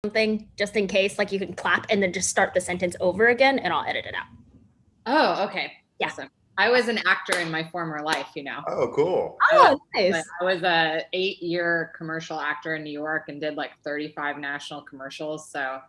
something just in case, like you can clap and then just start the sentence over again and I'll edit it out. Oh, okay. Yeah. Awesome. I was an actor in my former life, Oh, cool. Oh, nice. I was a 8-year commercial actor in New York and did like 35 national commercials. So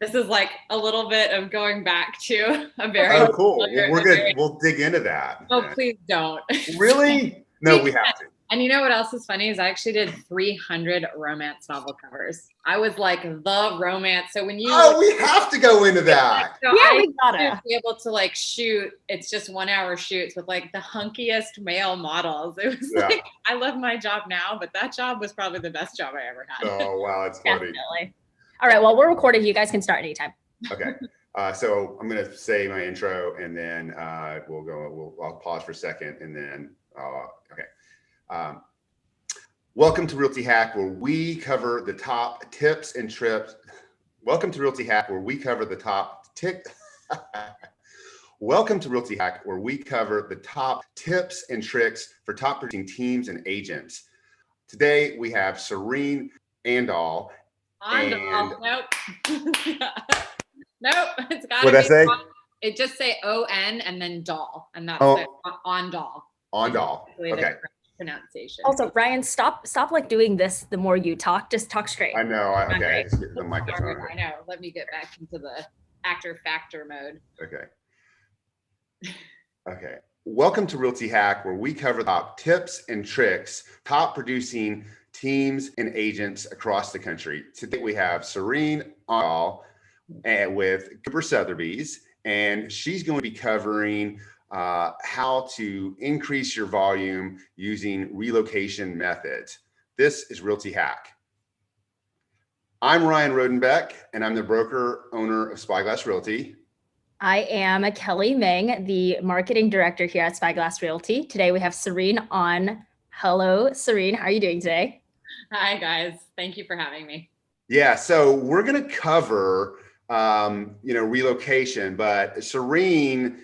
this is like a little bit of going back to a very cool. Well, we'll dig into that. Oh, please don't. Really? No, we have to. And you know what else is funny is I actually did 300 romance novel covers. I was like the romance. So when you we have to go into that. So Yeah, I we gotta be able to like shoot. It's just 1 hour shoots with like the hunkiest male models. It was like I love my job now, but that job was probably the best job I ever had. Oh wow, it's funny. Definitely. All right, well, we're recording. You guys can start anytime. Okay. So I'm gonna say my intro and then I'll pause for a second and then okay. Welcome to Realty Hack, where we cover the top tips and trips. Welcome to Realty Hack, where we cover the top Welcome to Realty Hack, where we cover the top tips and tricks for top producing teams and agents. Today we have Serene Aandahl. Nope. Nope. It's got to be. What'd I say? It just say O-N and then doll, and that's it. Aandahl. Aandahl. Okay. Pronunciation. Also, Ryan, stop like doing this the more you talk. Just talk straight. I know. Okay. Just get the microphone. I know. Let me get back into the actor factor mode. Okay. Okay. Welcome to Realty Hack, where we cover the top tips and tricks, top producing teams and agents across the country. Today we have Serene Aandahl with Suthebys, and she's going to be covering how to increase your volume using relocation methods. This is Realty Hack. I'm Ryan Rodenbeck, and I'm the broker owner of Spyglass Realty. I am Kelly Meng, the marketing director here at Spyglass Realty. Today we have Serene on. Hello, Serene. How are you doing today? Hi, guys. Thank you for having me. Yeah, so we're going to cover, relocation, but Serene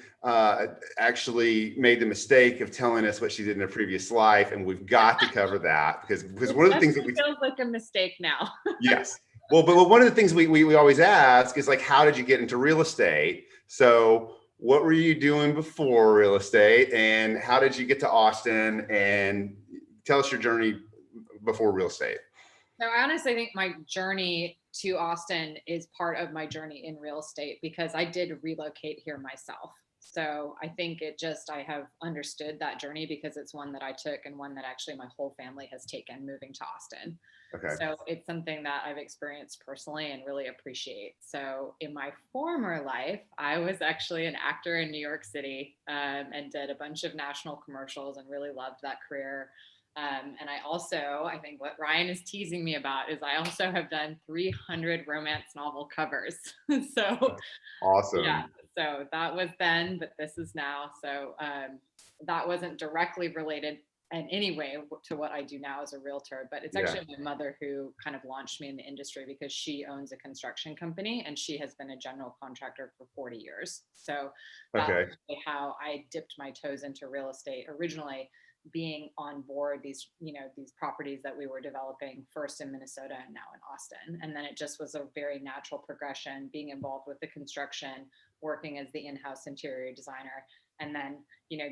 actually made the mistake of telling us what she did in a previous life, and we've got to cover that because one of the things that feels like a mistake now. Yes. Well, but one of the things we always ask is like, how did you get into real estate? So what were you doing before real estate, and how did you get to Austin? And tell us your journey before real estate. So I honestly think my journey to Austin is part of my journey in real estate because I did relocate here myself. So I think I have understood that journey because it's one that I took and one that actually my whole family has taken moving to Austin. Okay. So it's something that I've experienced personally and really appreciate. So in my former life, I was actually an actor in New York City and did a bunch of national commercials and really loved that career. And I think what Ryan is teasing me about is I also have done 300 romance novel covers. So awesome. Yeah. So that was then, but this is now. So that wasn't directly related in any way to what I do now as a realtor, but it's actually my mother who kind of launched me in the industry because she owns a construction company and she has been a general contractor for 40 years. So that's really how I dipped my toes into real estate originally, being on board these properties that we were developing first in Minnesota and now in Austin. And then it just was a very natural progression, being involved with the construction, working as the in-house interior designer, and then,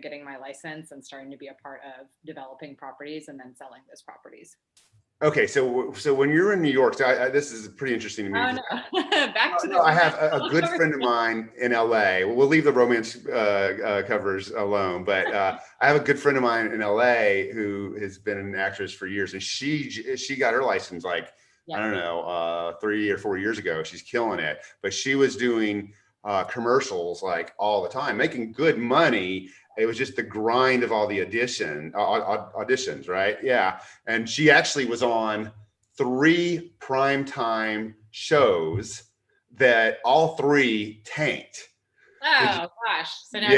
getting my license and starting to be a part of developing properties and then selling those properties. Okay, so when you're in New York, this is pretty interesting to me. Oh, no. Back to I have a good friend of mine in LA. We'll leave the romance covers alone, but I have a good friend of mine in LA who has been an actress for years, and she got her license I don't know, 3 or 4 years ago. She's killing it, but she was doing commercials like all the time, making good money. It was just the grind of all the auditions, right? Yeah. And she actually was on 3 primetime shows that all 3 tanked. Oh, gosh. So now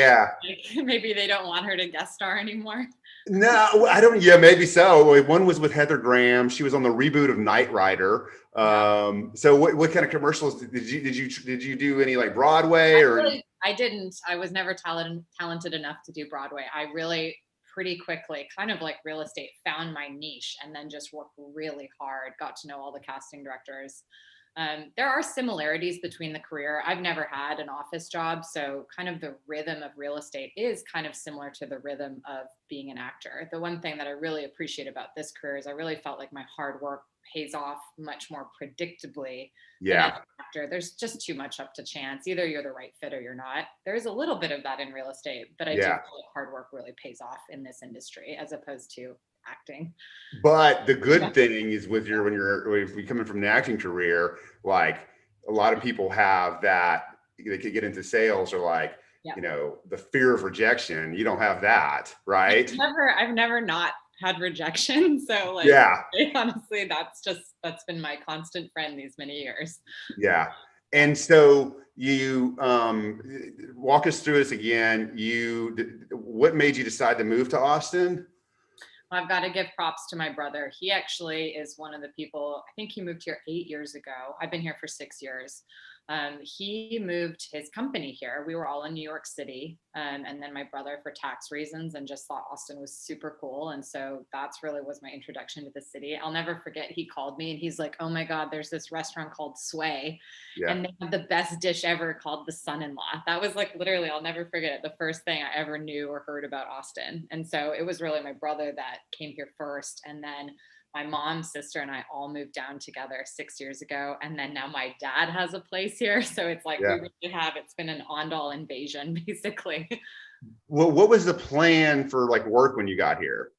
maybe they don't want her to guest star anymore. No, I don't. Yeah, maybe so. One was with Heather Graham. She was on the reboot of Knight Rider. So what kind of commercials did you do? Any like Broadway or? I didn't. I was never talented enough to do Broadway. I really pretty quickly, kind of like real estate, found my niche and then just worked really hard, got to know all the casting directors. There are similarities between the career. I've never had an office job, so kind of the rhythm of real estate is kind of similar to the rhythm of being an actor. The one thing that I really appreciate about this career is I really felt like my hard work pays off much more predictably than as Yeah. an actor. There's just too much up to chance. Either you're the right fit or you're not. There's a little bit of that in real estate, but I do feel Yeah. like hard work really pays off in this industry as opposed to acting. But the good thing is when you're coming from an acting career, like a lot of people have that, they could get into sales or like, Yeah. the fear of rejection. You don't have that, right? I've never not had rejection. So like, Yeah. honestly, that's been my constant friend these many years. Yeah. And so you walk us through this again. What made you decide to move to Austin? I've got to give props to my brother. He actually is one of the people, I think he moved here 8 years ago. I've been here for 6 years. He moved his company here. We were all in New York City. And then my brother, for tax reasons, and just thought Austin was super cool. And so that's really was my introduction to the city. I'll never forget, he called me and he's like, oh my God, there's this restaurant called Sway. Yeah. And they have the best dish ever called the son-in-law. That was like, literally, I'll never forget it, the first thing I ever knew or heard about Austin. And so it was really my brother that came here first. And then my mom, sister, and I all moved down together 6 years ago. And then now my dad has a place here. So it's like, Yeah. we really have, it's been an Aandahl invasion, basically. Well, what was the plan for like work when you got here?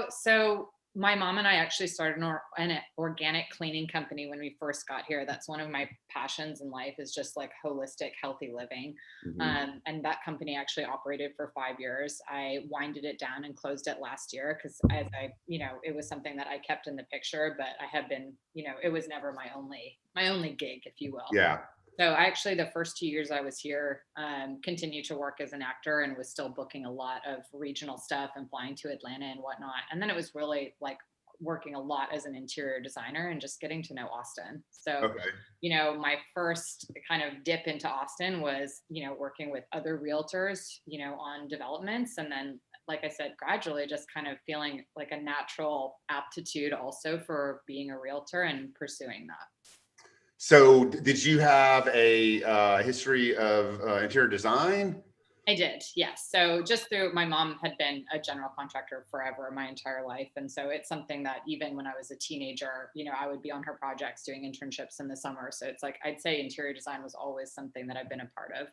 So my mom and I actually started an organic cleaning company when we first got here. That's one of my passions in life, is just like holistic, healthy living. Mm-hmm. And that company actually operated for 5 years. I winded it down and closed it last year because it was something that I kept in the picture, but I have been, it was never my only gig, if you will. Yeah. So I actually, the first 2 years I was here, continued to work as an actor and was still booking a lot of regional stuff and flying to Atlanta and whatnot. And then it was really like working a lot as an interior designer and just getting to know Austin. So, Okay. My first kind of dip into Austin was, working with other realtors, on developments. And then, like I said, gradually just kind of feeling like a natural aptitude also for being a realtor and pursuing that. So did you have a history of interior design? I did, yes. So just through, my mom had been a general contractor forever, my entire life. And so it's something that even when I was a teenager, I would be on her projects doing internships in the summer. So it's like, I'd say interior design was always something that I've been a part of.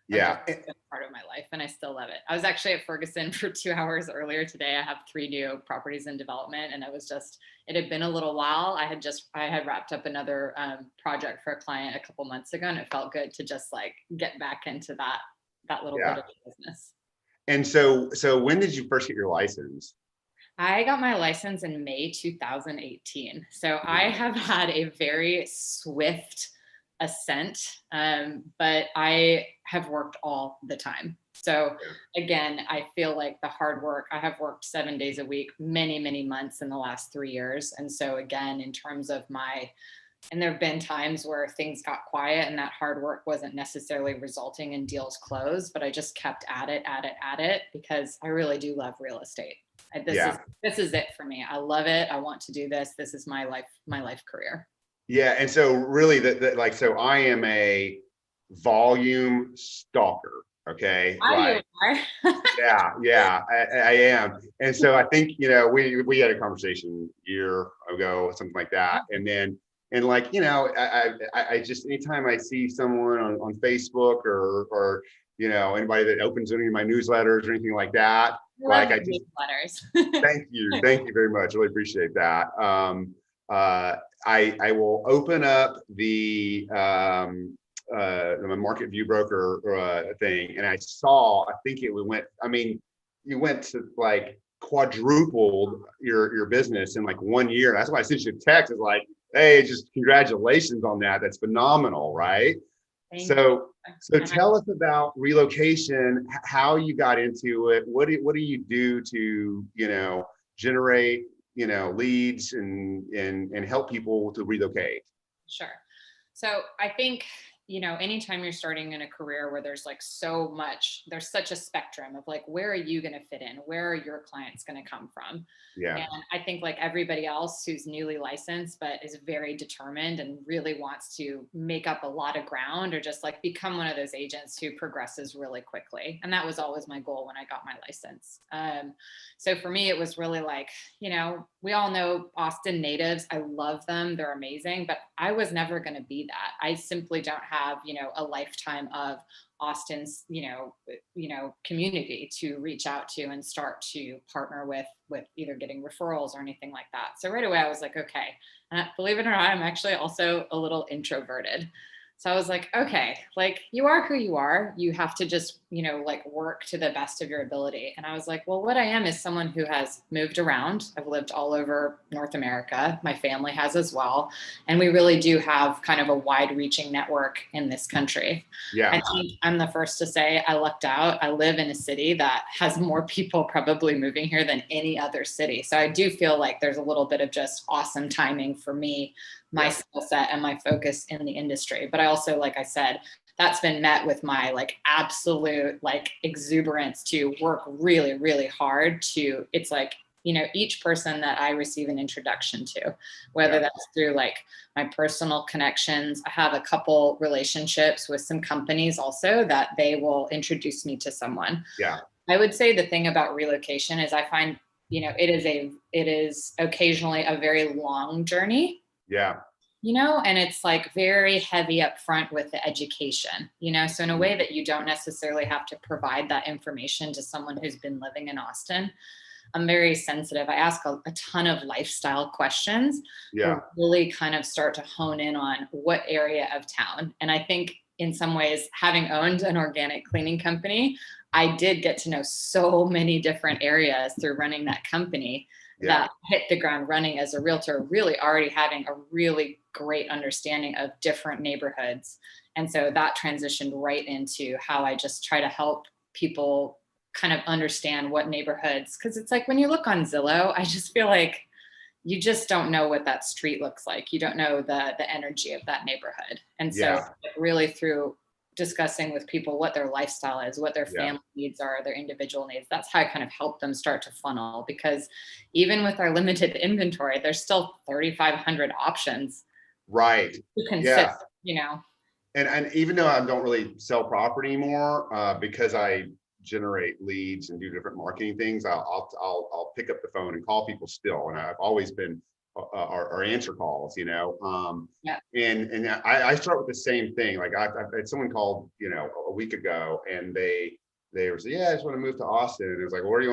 Yeah. It's been a part of my life, and I still love it. I was actually at Ferguson for 2 hours earlier today. I have 3 new properties in development, and it had been a little while. I had wrapped up another project for a client a couple months ago, and it felt good to just like get back into that little bit of business. And so when did you first get your license? I got my license in May 2018. So I have had a very swift ascent, but I have worked all the time. So again, I feel like the hard work, I have worked 7 days a week, many, many months in the last 3 years. And so again, in terms of and there have been times where things got quiet and that hard work wasn't necessarily resulting in deals closed, but I just kept at it because I really do love real estate. This is it for me. I love it. I want to do this. This is my life career. Yeah. And so really so I am a volume stalker. Okay. You are. Yeah, I am. And so I think, we had a conversation a year ago, something like that. And like, I just, anytime I see someone on Facebook or anybody that opens any of my newsletters or anything like that, newsletters. Thank you very much. Really appreciate that. I will open up the market view broker thing, and I think you went to like quadrupled your business in like 1 year. That's why I sent you a text. It's like, hey, just congratulations on that. That's phenomenal, right? So tell us about Relocation, how you got into it. What do you do to, generate, leads and help people to relocate? Sure. So I think you know, anytime you're starting in a career where there's like so much, there's such a spectrum of like, where are you going to fit in? Where are your clients going to come from? Yeah. And I think like everybody else who's newly licensed, but is very determined and really wants to make up a lot of ground or just like become one of those agents who progresses really quickly. And that was always my goal when I got my license. So for me, it was really like, you know, we all know Austin natives. I love them. They're amazing, but I was never going to be that. I simply don't have, you know, a lifetime of Austin's, community to reach out to and start to partner with either getting referrals or anything like that. So right away I was like, okay. And believe it or not, I'm actually also a little introverted. So I was like, okay, like you are who you are. You have to just, like work to the best of your ability. And I was like, well, what I am is someone who has moved around. I've lived all over North America. My family has as well. And we really do have kind of a wide reaching network in this country. Yeah. I think I'm the first to say I lucked out. I live in a city that has more people probably moving here than any other city. So I do feel like there's a little bit of just awesome timing for me, my skill set and my focus in the industry. But I also, like I said, that's been met with my like absolute like exuberance to work really, really hard to, it's like, each person that I receive an introduction to, whether that's through like my personal connections. I have a couple relationships with some companies also that they will introduce me to someone. Yeah. I would say the thing about relocation is I find, it is occasionally a very long journey. Yeah. And it's like very heavy up front with the education, so in a way that you don't necessarily have to provide that information to someone who's been living in Austin. I'm very sensitive. I ask a ton of lifestyle questions. Yeah. Really kind of start to hone in on what area of town. And I think in some ways, having owned an organic cleaning company, I did get to know so many different areas through running that company that hit the ground running as a realtor, really already having a really great understanding of different neighborhoods. And so that transitioned right into how I just try to help people kind of understand what neighborhoods, because it's like when you look on Zillow, I just feel like you just don't know what that street looks like. You don't know the energy of that neighborhood. And so really through discussing with people what their lifestyle is, what their family needs are, their individual needs, that's how I kind of help them start to funnel, because even with our limited inventory, there's still 3,500 options. Right. You can sit, And even though I don't really sell property anymore, because I generate leads and do different marketing things, I'll pick up the phone and call people still. And I've always been our answer calls, and I start with the same thing. Like I had someone called, a week ago, and they were saying, yeah, I just want to move to Austin. And it was like, where do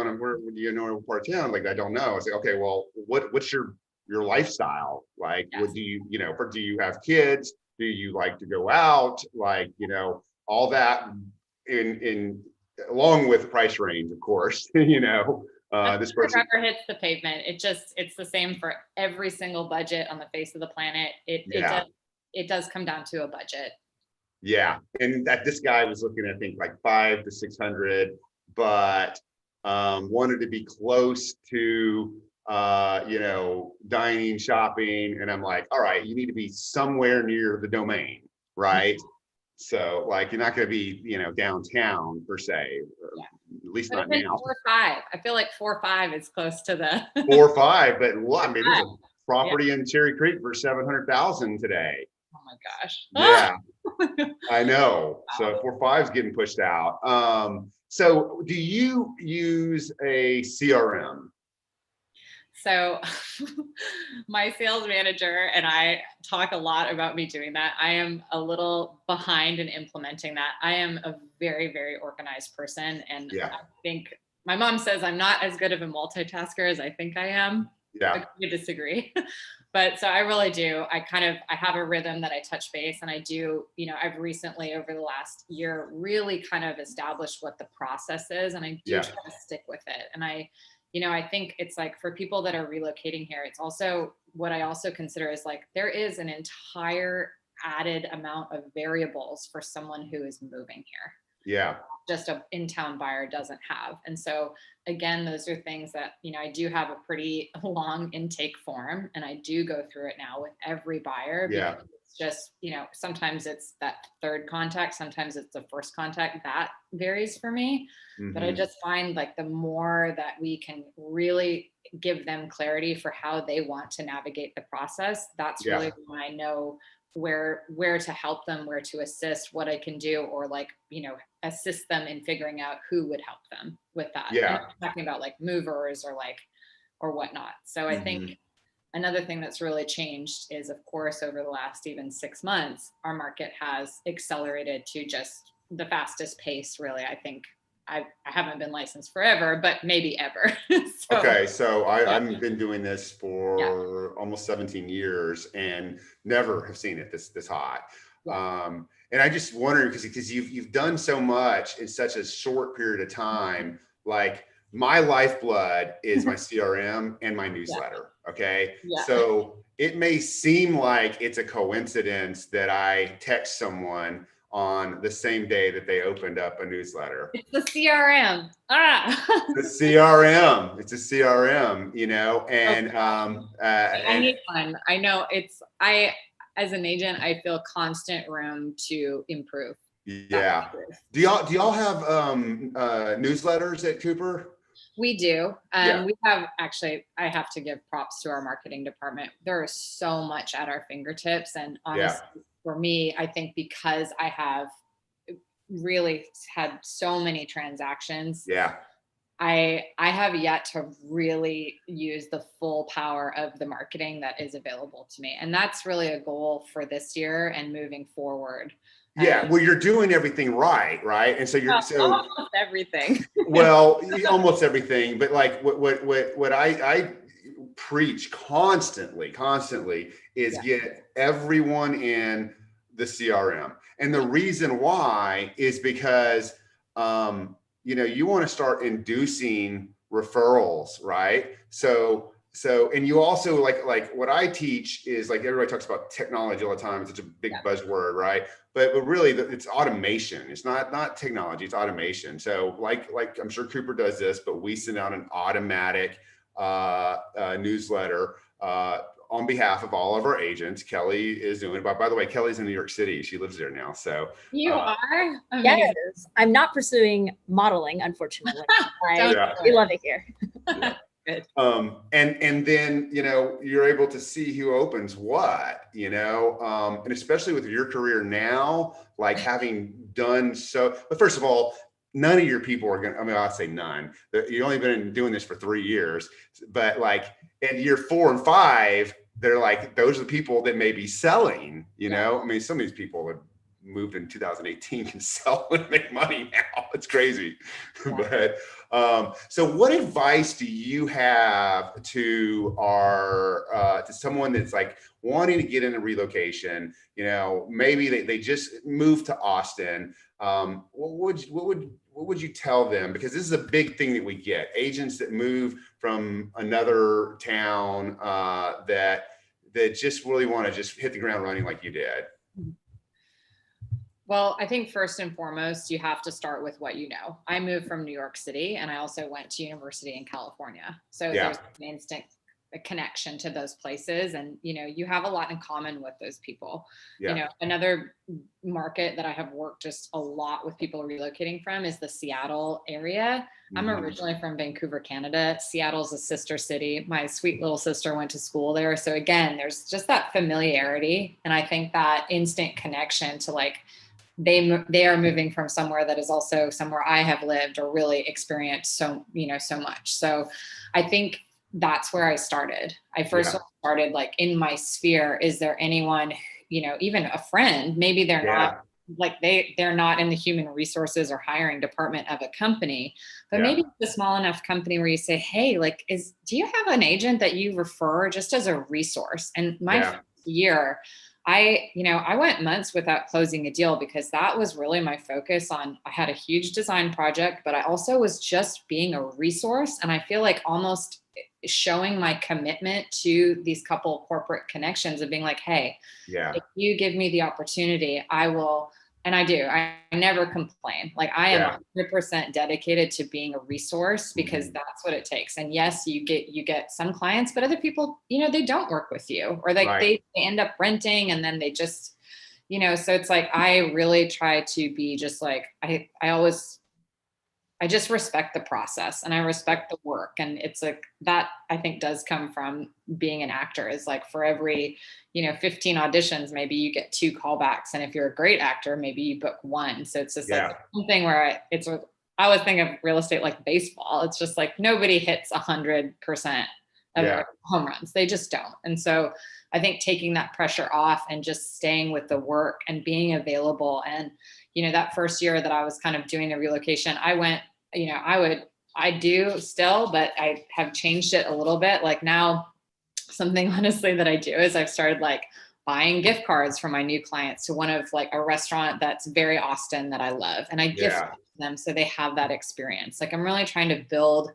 you know what part of town? Like, I don't know. I was like, okay, well, what's your lifestyle? Like, what do you, do you have kids? Do you like to go out? Like, all that in along with price range, of course, this person rubber hits the pavement. It's the same for every single budget on the face of the planet. It does come down to a budget. Yeah. And that this guy was looking at, I think, like 500 to 600, but wanted to be close to dining, shopping. And I'm like, all right, you need to be somewhere near the domain, right? So like, you're not going to be, downtown per se, at least not now. 4 or 5. I feel like 4 or 5 is close to the 4 or 5, but I mean, there's a property in Cherry Creek for 700,000 today. Oh my gosh. Yeah, I know. So 4 or 5 is getting pushed out. So do you use a CRM? So my sales manager and I talk a lot about me doing that. I am a little behind in implementing that. I am a very, very organized person. And I think my mom says I'm not as good of a multitasker as I think I am. Yeah. I disagree. But so I really do. I have a rhythm that I touch base, and I do, I've recently over the last year really kind of established what the process is, and I do try to stick with it. And I think it's like for people that are relocating here, it's also what I also consider is like there is an entire added amount of variables for someone who is moving here. Yeah. Just a in-town buyer doesn't have. And so again, those are things that, I do have a pretty long intake form, and I do go through it now with every buyer. Yeah. Because it's just, sometimes it's that third contact, sometimes it's the first contact. That varies for me. But I just find like the more that we can really give them clarity for how they want to navigate the process, that's really when I know where to help them, where to assist, what I can do, or like, assist them in figuring out who would help them with that. And I'm talking about like movers or whatnot. So I think another thing that's really changed is, of course, over the last even 6 months, our market has accelerated to just the fastest pace, really. I think I haven't been licensed forever, but maybe ever. So I've been doing this for almost 17 years and never have seen it this hot. And I just wonder, because you've done so much in such a short period of time, like my lifeblood is my CRM and my newsletter. Okay. So it may seem like it's a coincidence that I text someone on the same day that they opened up a newsletter. It's the CRM. The CRM. It's a CRM, and I need one. I know as an agent, I feel constant room to improve. Yeah. Do y'all have newsletters at Cooper? We do. We have actually, I have to give props to our marketing department. There is so much at our fingertips. And honestly, for me, I think because I have really had so many transactions. I have yet to really use the full power of the marketing that is available to me. And that's really a goal for this year and moving forward. Well, you're doing everything right? And so almost everything. Well, almost everything, but like what I preach constantly is get everyone in the CRM. And the reason why is because you want to start inducing referrals, right? So, and you also like what I teach is, like, everybody talks about technology all the time. It's such a big buzzword, right? But really it's automation. It's not technology, it's automation. So like I'm sure Cooper does this, but we send out an automatic newsletter on behalf of all of our agents. Kelly is doing it. By the way, Kelly's in New York City. She lives there now. So you are? Yes. I'm not pursuing modeling, unfortunately. We love it here. And then, you're able to see who opens what, and especially with your career now, like having done so, but first of all, none of your people are I'd say none. You've only been doing this for 3 years, but like at year 4 and 5, they're like, those are the people that may be selling, I mean, some of these people have moved in 2018 can sell and make money now. It's crazy. But so what advice do you have to to someone that's like wanting to get into relocation? Maybe they just moved to Austin. What would you tell them? Because this is a big thing that we get, agents that move from another town that just really want to just hit the ground running like you did. Well, I think first and foremost, you have to start with what you know. I moved from New York City and I also went to university in California. So there's an instant connection to those places. And, you have a lot in common with those people. Another market that I have worked just a lot with people relocating from is the Seattle area. I'm originally from Vancouver, Canada. Seattle's a sister city. My sweet little sister went to school there. So again, there's just that familiarity. And I think that instant connection to like, they are moving from somewhere that is also somewhere I have lived or really experienced so much. So I think that's where I started. I first started like in my sphere. Is there anyone, even a friend, maybe they're not like they're not in the human resources or hiring department of a company, but maybe it's a small enough company where you say, hey, like, do you have an agent that you refer just as a resource? And my first year, I went months without closing a deal because that was really my focus on. I had a huge design project, but I also was just being a resource. And I feel like almost showing my commitment to these couple corporate connections of being like, hey, if you give me the opportunity, I will And I do. I never complain. Like I am Yeah. 100% dedicated to being a resource because Mhm. that's what it takes. And yes, you get some clients, but other people, they don't work with you, or like Right. they end up renting and then they just, so it's like I really try to be just like I just respect the process and I respect the work. And it's like that I think does come from being an actor, is like for every, 15 auditions, maybe you get 2 callbacks. And if you're a great actor, maybe you book 1. So it's just like Yeah. something where I always think of real estate like baseball. It's just like nobody hits 100% of Yeah. their home runs. They just don't. And so I think taking that pressure off and just staying with the work and being available. And, that first year that I was kind of doing the relocation, I went, I do still, but I have changed it a little bit. Like now, something honestly that I do is I've started like buying gift cards for my new clients to one of like a restaurant that's very Austin that I love. And I gift them so they have that experience. Like I'm really trying to build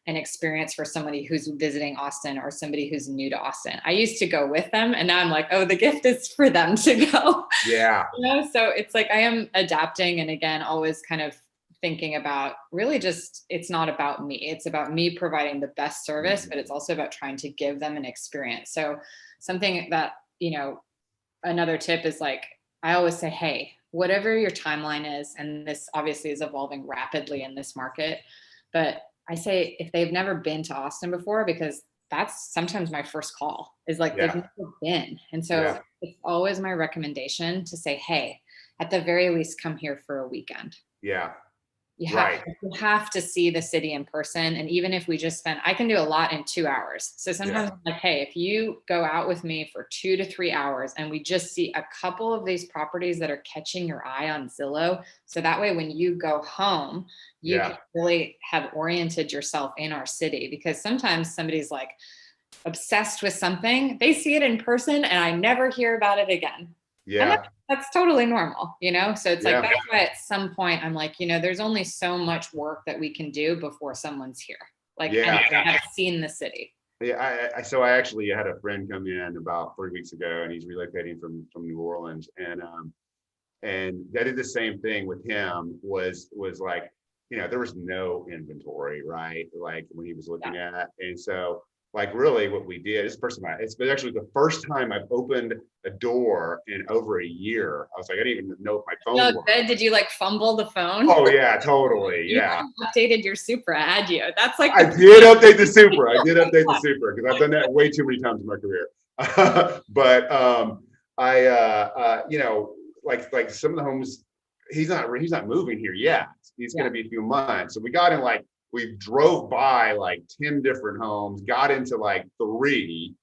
an experience for somebody who's visiting Austin or somebody who's new to Austin. I used to go with them and now I'm like, oh, the gift is for them to go. Yeah. So it's like I am adapting, and again, always kind of thinking about really just, it's not about me. It's about me providing the best service, but it's also about trying to give them an experience. So something that, another tip is like, I always say, hey, whatever your timeline is, and this obviously is evolving rapidly in this market, but I say if they've never been to Austin before, because that's sometimes my first call is like they've never been. And so it's always my recommendation to say, hey, at the very least, come here for a weekend. Yeah. You have to see the city in person. And even if we just spend, I can do a lot in 2 hours. So sometimes I'm like, hey, if you go out with me for 2 to 3 hours and we just see a couple of these properties that are catching your eye on Zillow. So that way, when you go home, you can really have oriented yourself in our city, because sometimes somebody's like obsessed with something, they see it in person and I never hear about it again. And that's totally normal, So it's like, that's why at some point I'm like, there's only so much work that we can do before someone's here. Like, and I've seen the city. Yeah. So I actually had a friend come in about 3 weeks ago, and he's relocating from New Orleans, and I did the same thing with him. Was like, there was no inventory, right? Like when he was looking at, and so like really what we did, it's been actually the first time I've opened a door in over a year. I was like, I didn't even know if my phone worked. Did you like fumble the phone? Oh yeah, totally. You updated your Supra, had you? That's like I did update the Supra. Because I've done that way too many times in my career. But like some of the homes, he's not moving here yet. He's going to be a few months. So we drove by like 10 different homes, got into like 3,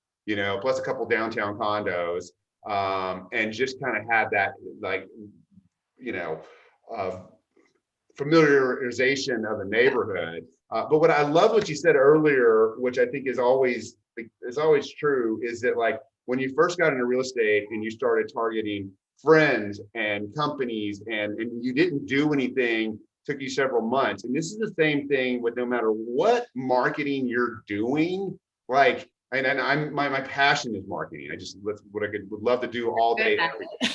plus a couple downtown condos, and just kind of had that like, uh, familiarization of the neighborhood. But what I love what you said earlier, which I think is always true, is that like when you first got into real estate and you started targeting friends and companies and you didn't do anything, took you several months. And this is the same thing with no matter what marketing you're doing, like, and my passion is marketing. That's what I would love to do all day.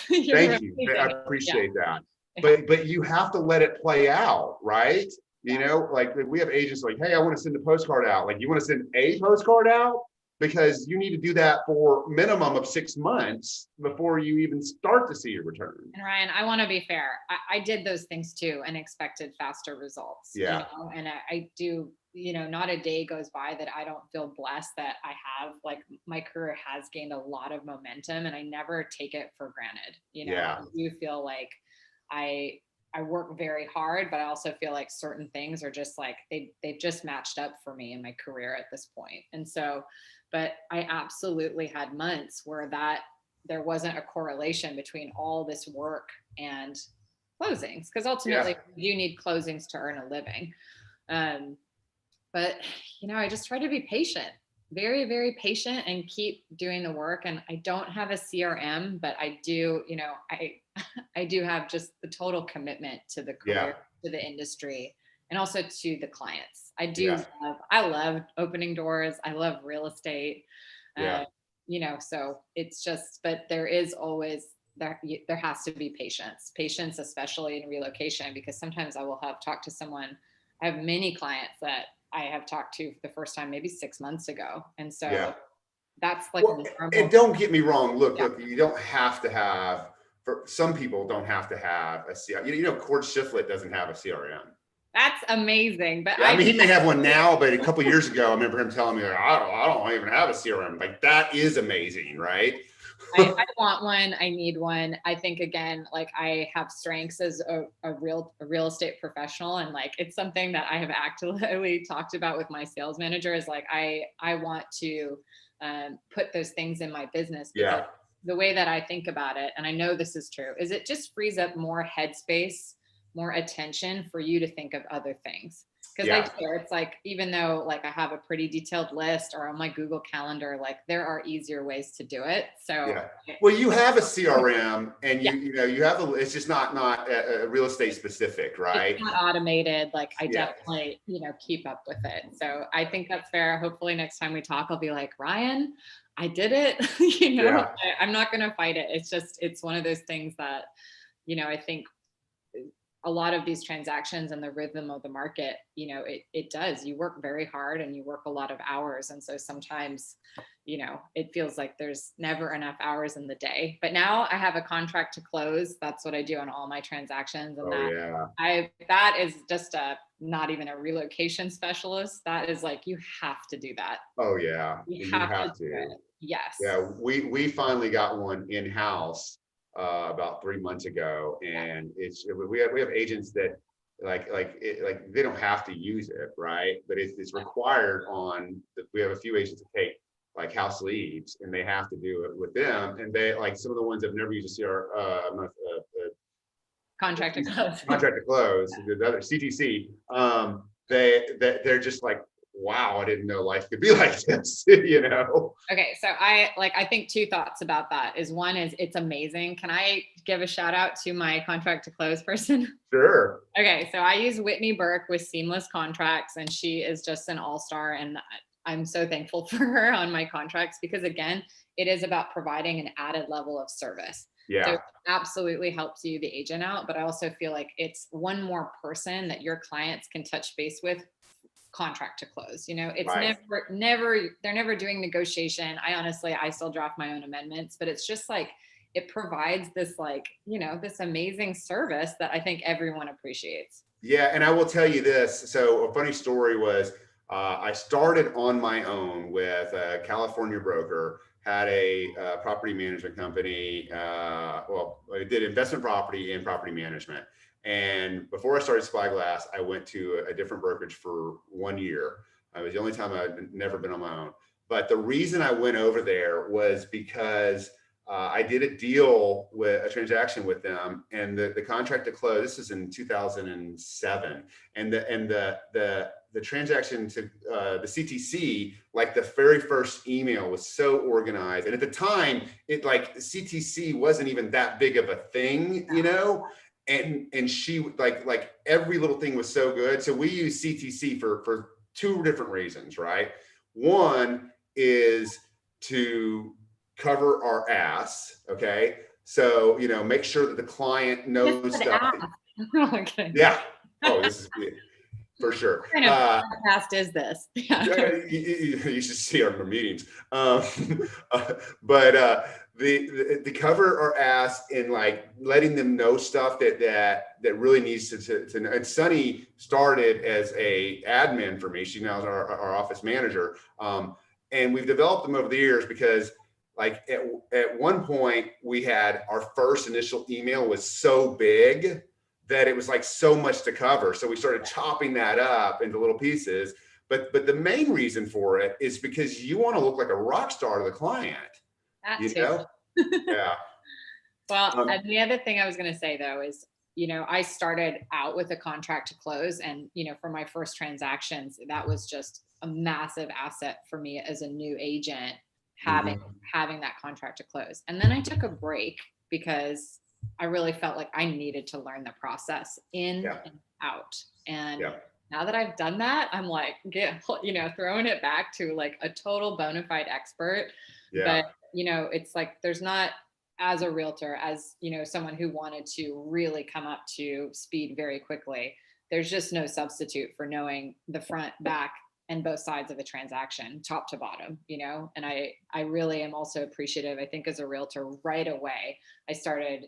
Thank you. I appreciate that. But you have to let it play out, right? Like we have agents like, hey, I want to send a postcard out. Like, you want to send a postcard out? Because you need to do that for minimum of 6 months before you even start to see your return. And Ryan, I want to be fair. I did those things too and expected faster results. Yeah. And I do, not a day goes by that I don't feel blessed that I have, like, my career has gained a lot of momentum, and I never take it for granted. I do feel like I work very hard, but I also feel like certain things are just like they've just matched up for me in my career at this point. And so, but I absolutely had months where there wasn't a correlation between all this work and closings, because ultimately you need closings to earn a living. But I just try to be patient, very, very patient, and keep doing the work. And I don't have a CRM, but I do, I do have just the total commitment to the career, to the industry, and also to the clients. I love opening doors. I love real estate. So it's just, but there is always there has to be patience, especially in relocation, because sometimes I will have talked to someone. I have many clients that I have talked to for the first time, maybe 6 months ago. And so that's like, well, and don't get me wrong. Look, you don't have to have, for some people don't have to have a CRM. Cord Shiflett doesn't have a CRM. That's amazing. But I mean, he may have one now, but a couple of years ago, I remember him telling me, like, I don't even have a CRM. Like, that is amazing, right? I want one. I need one. I think, again, like, I have strengths as a real estate professional. And like, it's something that I have actively talked about with my sales manager, is like, I want to put those things in my business, because the way that I think about it, and I know this is true, is it just frees up more headspace, more attention for you to think of other things. Because it's like, even though like I have a pretty detailed list or on my Google Calendar, like there are easier ways to do it. So well, you have a CRM, and you have it's just not a real estate specific, right? It's not automated. Like, I definitely keep up with it. So I think that's fair. Hopefully next time we talk, I'll be like, Ryan, I did it. I'm not going to fight it. It's one of those things that I think a lot of these transactions and the rhythm of the market, it does, you work very hard and you work a lot of hours. And so sometimes, it feels like there's never enough hours in the day. But now I have a contract to close. That's what I do on all my transactions. And that is just not even a relocation specialist. That is like, you have to do that. Oh yeah. You have to do it. Yes. Yeah. We finally got one in-house about 3 months ago, and we have agents that like they don't have to use it, right? But it's required we have a few agents that take like house leads, and they have to do it with them. And they, like, some of the ones that have never used a contract to close. Contract to close, the other CTC, they're just like, wow, I didn't know life could be like this, Okay, so I think two thoughts about that is, one is, it's amazing. Can I give a shout out to my contract to close person? Sure. Okay, so I use Whitney Burke with Seamless Contracts, and she is just an all-star, and I'm so thankful for her on my contracts, because again, it is about providing an added level of service. So it absolutely helps you, the agent, out, but I also feel like it's one more person that your clients can touch base with contract to close. It's never, they're never doing negotiation. I still draft my own amendments, but it's just like, it provides this this amazing service that I think everyone appreciates. Yeah. And I will tell you this. So a funny story was, I started on my own with a California broker, had a property management company. I did investment property and property management. And before I started Spyglass, I went to a different brokerage for 1 year. It was the only time I'd never been on my own. But the reason I went over there was because I did a transaction with them, and the contract to close, this is in 2007. And the transaction to the CTC, like the very first email was so organized. And at the time, CTC wasn't even that big of a thing, And she like every little thing was so good. So we use CTC for two different reasons, right? One is to cover our ass. Okay. So, make sure that the client knows stuff. Okay. Yeah. Oh, this is good. For sure. What kind of podcast is this? You should see our meetings. But the cover our ass in like letting them know stuff that really needs to know. And Sunny started as a admin for me. She now is our office manager. And we've developed them over the years, because like at one point we had our first initial email was so big that it was like so much to cover. So we started chopping that up into little pieces. But the main reason for it is because you want to look like a rock star to the client. Yeah. Well, and the other thing I was going to say though is, I started out with a contract to close, and, for my first transactions, that was just a massive asset for me as a new agent, having that contract to close. And then I took a break because I really felt like I needed to learn the process in and out. And now that I've done that, I'm like, throwing it back to like a total bona fide expert. But, it's like, there's not as a realtor, as someone who wanted to really come up to speed very quickly, there's just no substitute for knowing the front, back, and both sides of a transaction, top to bottom, and I really am also appreciative. I think as a realtor, right away, I started,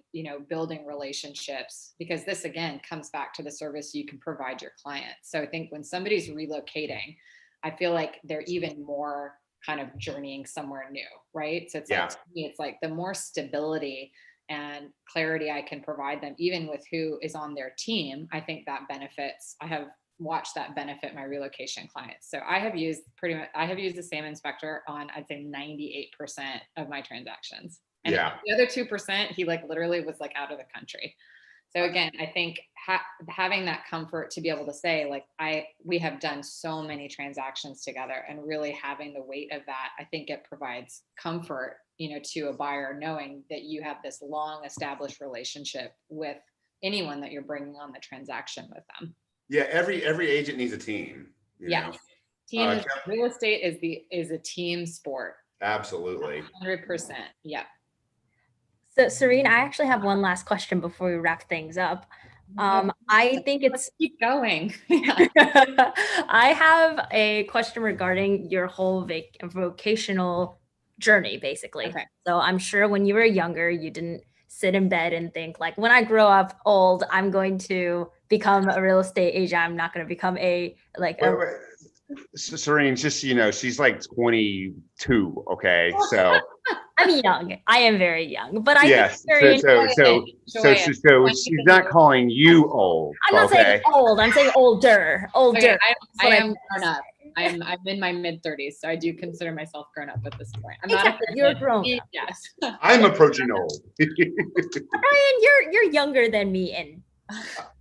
building relationships, because this again comes back to the service you can provide your clients. So I think when somebody's relocating, I feel like they're even more kind of journeying somewhere new, right? So it's like, to me, it's like the more stability and clarity I can provide them, even with who is on their team, I think that benefits. I have watched that benefit my relocation clients. So I have used the same inspector on, I'd say 98% of my transactions. And the other 2%, he like literally was like out of the country. So again, I think having that comfort to be able to say, like, we have done so many transactions together, and really having the weight of that, I think it provides comfort, to a buyer, knowing that you have this long established relationship with anyone that you're bringing on the transaction with them. Yeah, every agent needs a team. Real estate is a team sport. Absolutely. 100%. Yeah. So Serene, I actually have one last question before we wrap things up. I think Let's keep going. I have a question regarding your whole vocational journey, basically. Okay. So I'm sure when you were younger, you didn't sit in bed and think like, when I grow up old, I'm going to become a real estate agent. I'm not going to become Serene, just she's like 22. Okay, so I'm young. I am very young, but I yes. think So she's not calling you old. I'm not saying old. I'm saying older. Okay, I am grown up. I'm in my mid-30s, so I do consider myself grown up at this point. I'm not. You're grown up. Yes. I'm approaching old. Brian, you're younger than me, and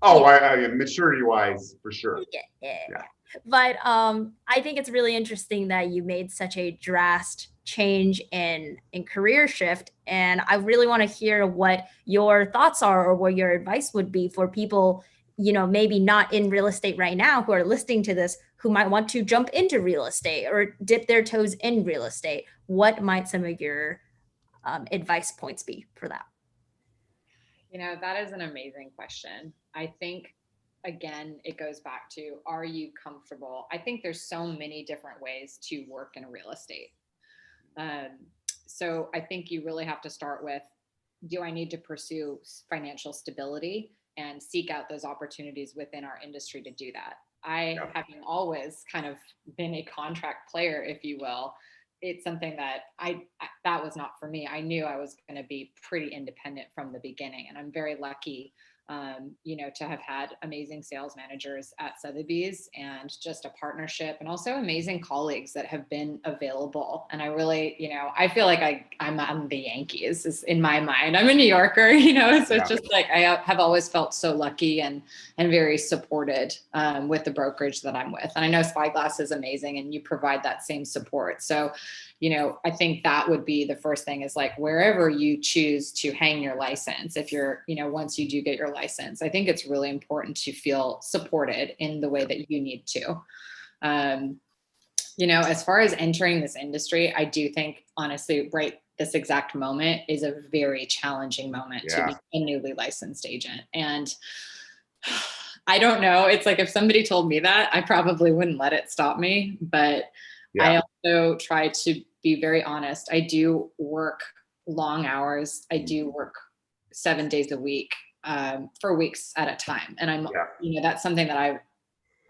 I maturity-wise, for sure. Yeah. But I think it's really interesting that you made such a drastic change in career shift, and I really want to hear what your thoughts are, or what your advice would be for people, maybe not in real estate right now, who are listening to this, who might want to jump into real estate or dip their toes in real estate. What might some of your advice points be for that? That is an amazing question. I think, again, it goes back to, are you comfortable? I think there's so many different ways to work in real estate. So I think you really have to start with, do I need to pursue financial stability and seek out those opportunities within our industry to do that? Having always kind of been a contract player, if you will, it's something that that was not for me. I knew I was going to be pretty independent from the beginning, and I'm very lucky to have had amazing sales managers at Suthebys, and just a partnership, and also amazing colleagues that have been available. And I really, I feel like I'm on the Yankees is in my mind. I'm a New Yorker, so it's just like, I have always felt so lucky and very supported with the brokerage that I'm with. And I know Spyglass is amazing, and you provide that same support. So, I think that would be the first thing, is like, wherever you choose to hang your license, if you're, once you do get your license, I think it's really important to feel supported in the way that you need to. As far as entering this industry, I do think, honestly, right this exact moment is a very challenging moment to be a newly licensed agent. And I don't know, it's like, if somebody told me that, I probably wouldn't let it stop me. But I also try to be very honest. I do work long hours. I do work 7 days a week for weeks at a time. And I'm, that's something that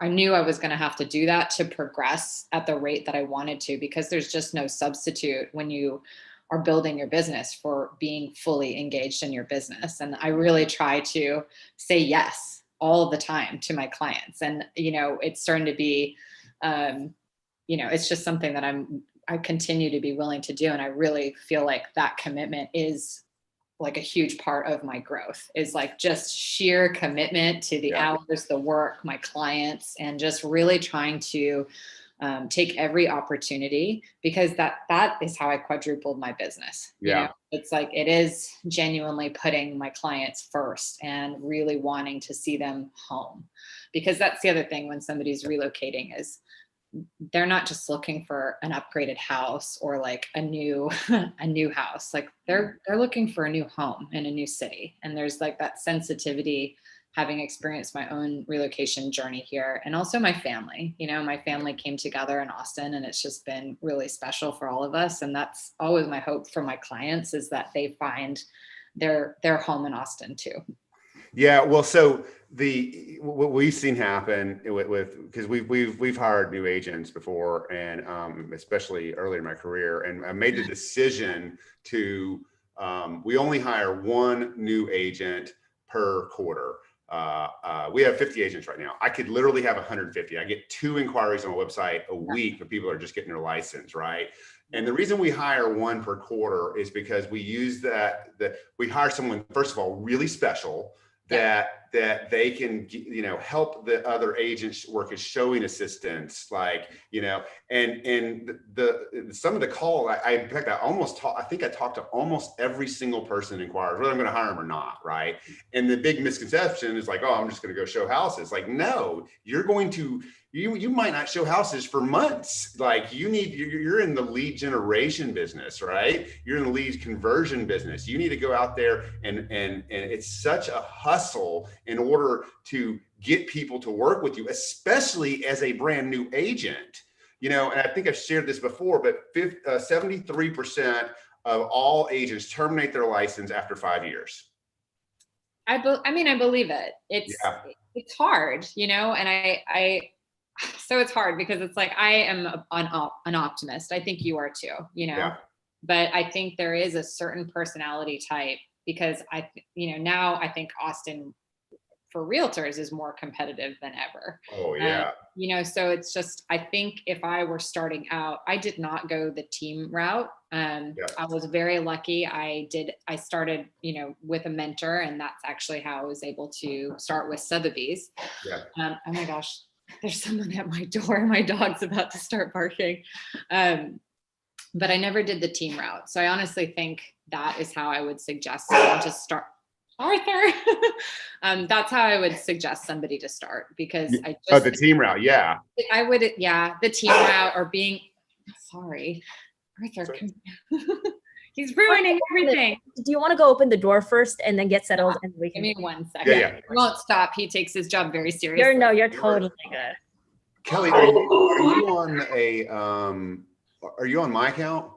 I knew I was going to have to do that to progress at the rate that I wanted to, because there's just no substitute when you are building your business for being fully engaged in your business. And I really try to say yes all the time to my clients. And, it's starting to be, it's just something that I continue to be willing to do. And I really feel like that commitment is like a huge part of my growth, is like just sheer commitment to the hours, the work, my clients, and just really trying to take every opportunity, because that is how I quadrupled my business. It's like, it is genuinely putting my clients first and really wanting to see them home, because that's the other thing when somebody's relocating is, they're not just looking for an upgraded house or like a new house. Like they're looking for a new home in a new city. And there's like that sensitivity, having experienced my own relocation journey here, and also my family. My family came together in Austin, and it's just been really special for all of us. And that's always my hope for my clients, is that they find their home in Austin too. Yeah, well, so what we've seen happen because we've hired new agents before, and especially earlier in my career, and I made the decision to we only hire one new agent per quarter. We have 50 agents right now. I could literally have 150. I get 2 inquiries on my website a week, but people are just getting their license, right? And the reason we hire one per quarter is because we use that we hire someone, first of all, really special, that they can, help the other agents work as showing assistants, like, and some of the call, in fact, I think I talked to almost every single person that inquires whether I'm going to hire them or not. Right. And the big misconception is like, oh, I'm just going to go show houses. Like, no, you're going to, you might not show houses for months. Like you're in the lead generation business, right? You're in the lead conversion business. You need to go out there and it's such a hustle in order to get people to work with you, especially as a brand new agent. And I think I've shared this before, but 73% of all agents terminate their license after 5 years. I believe it. It's hard, and so it's hard because it's like, I am an optimist. I think you are too, but I think there is a certain personality type, because now I think Austin for realtors is more competitive than ever. Oh yeah. So it's just, I think if I were starting out, I did not go the team route. I was very lucky. I started, with a mentor, and that's actually how I was able to start with Suthebys. Oh my gosh, there's someone at my door. My dog's about to start barking. But I never did the team route. So I honestly think that is how I would suggest someone to start. Arthur. That's how I would suggest somebody to start, because the team route. Yeah. I would. Yeah. The team route, or being, sorry, Arthur. He's ruining everything. Do you want to go open the door first and then get settled? And we can... Give me 1 second. Yeah. He won't stop. He takes his job very seriously. You're totally good. Kelly, are you on my account?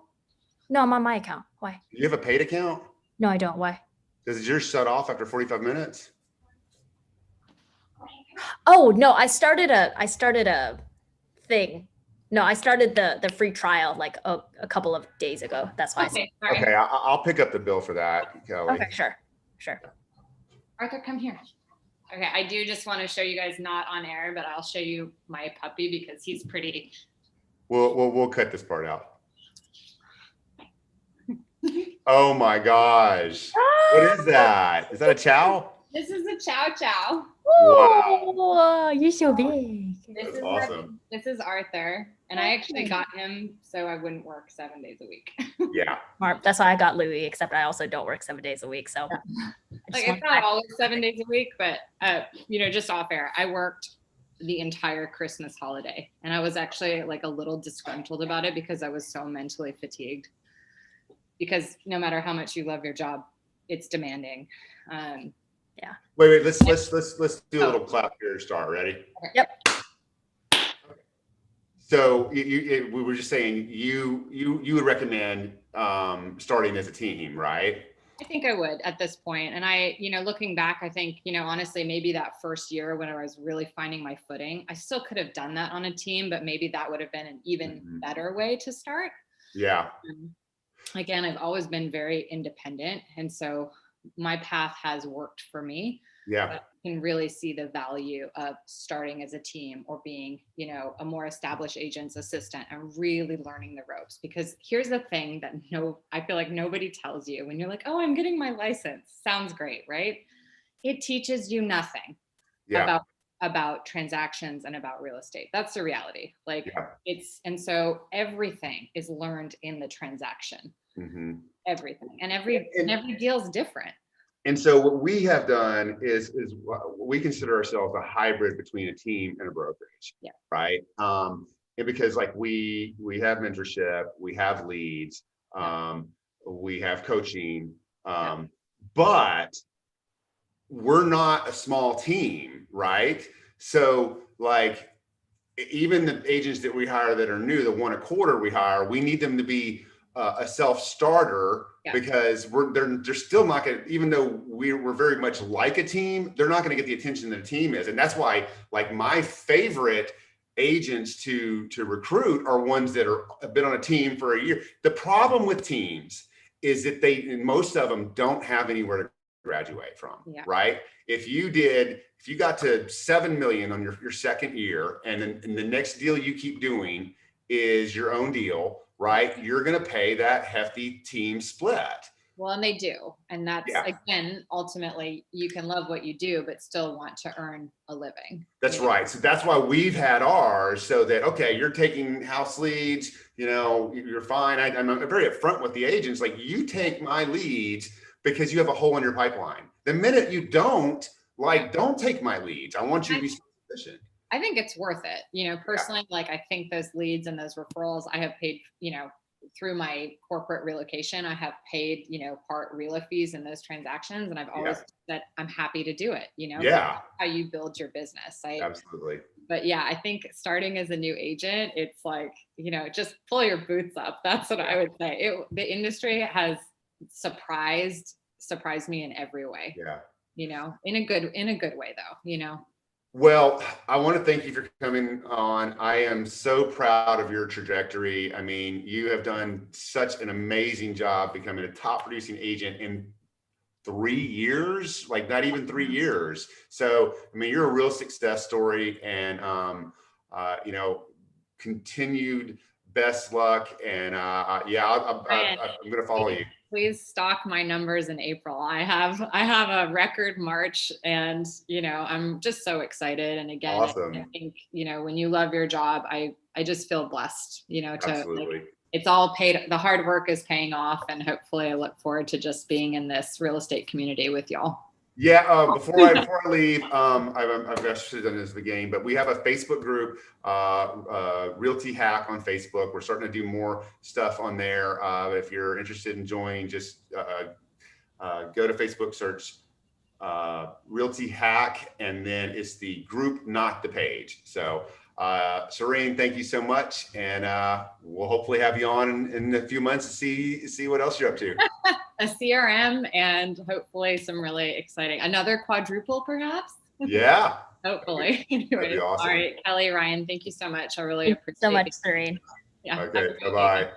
No, I'm on my account. Why? Do you have a paid account? No, I don't. Why? Does yours shut off after 45 minutes? Oh no, I started a thing. No, I started the free trial like a couple of days ago. That's why. Okay, I'll pick up the bill for that, Kelly. Okay, sure. Arthur, come here. Okay, I do just want to show you guys, not on air, but I'll show you my puppy because he's pretty. We'll cut this part out. Oh my gosh. What is that? Is that a chow? This is a chow chow. Wow. You're so big. That's awesome. This is Arthur. And I actually got him so I wouldn't work 7 days a week. Yeah. Smart. That's why I got Louis, except I also don't work 7 days a week. So like, it's not always 7 days a week, but just off air, I worked the entire Christmas holiday. And I was actually like a little disgruntled about it because I was so mentally fatigued. Because no matter how much you love your job, it's demanding. Yeah. Wait. Let's do a little clap here to start. Ready? Yep. So we were just saying you would recommend starting as a team, right? I think I would at this point. And I, looking back, I think, honestly, maybe that first year when I was really finding my footing, I still could have done that on a team, but maybe that would have been an even better way to start. Yeah. Again, I've always been very independent. And so my path has worked for me. Yeah. But I can really see the value of starting as a team, or being, a more established agent's assistant, and really learning the ropes. Because here's the thing that I feel like nobody tells you when you're like, oh, I'm getting my license. Sounds great, right? It teaches you nothing about transactions and about real estate. That's the reality. And so everything is learned in the transaction. Mm-hmm. Everything. And every deal is different. And so what we have done is we consider ourselves a hybrid between a team and a brokerage. Yeah. Right. and because like we have mentorship, we have leads, we have coaching, but we're not a small team, right? So like even the agents that we hire that are new, the 1 a quarter we hire, we need them to be a self-starter, because they're still not going to, even though we're very much like a team, they're not going to get the attention that a team is. And that's why like my favorite agents to recruit are ones that have been on a team for a year. The problem with teams is that most of them don't have anywhere to graduate from, right? If you got to 7 million on your second year, and then the next deal you keep doing is your own deal, right? You're going to pay that hefty team split. Well, and they do. And that's, again, ultimately, you can love what you do, but still want to earn a living. That's right. So that's why we've had ours, so that, okay, you're taking house leads, you're fine. I'm very upfront with the agents. Like, you take my leads because you have a hole in your pipeline. The minute you don't take my leads. I want you to be sufficient. I think it's worth it. Personally, like, I think those leads and those referrals, I have paid, through my corporate relocation, I have paid, part relo fees in those transactions. And I've always said, I'm happy to do it, That's how you build your business. Absolutely. But I think starting as a new agent, it's like, just pull your boots up. That's what I would say. The industry has surprised me in every way. In a good way though, Well, I want to thank you for coming on. I am so proud of your trajectory. I mean, you have done such an amazing job becoming a top producing agent in 3 years, like not even 3 years. So, I mean, you're a real success story, and, continued best luck. And I'm going to follow you. Please stalk my numbers in April. I have a record March, and I'm just so excited. And again, awesome. I think when you love your job, I just feel blessed. Absolutely. It's all paid. The hard work is paying off, and hopefully, I look forward to just being in this real estate community with y'all. Yeah, before I leave, I've should have done this at the beginning, but we have a Facebook group, Realty Hack on Facebook. We're starting to do more stuff on there. If you're interested in joining, just go to Facebook, search Realty Hack, and then it's the group, not the page. So Serene, thank you so much, and we'll hopefully have you on in a few months to see what else you're up to. A CRM, and hopefully some really exciting, another quadruple perhaps. Yeah. Hopefully. Anyways, awesome. All right, Kelly, Ryan, thank you so much. I really appreciate it. So much, Serene. Yeah. Okay. Bye-bye.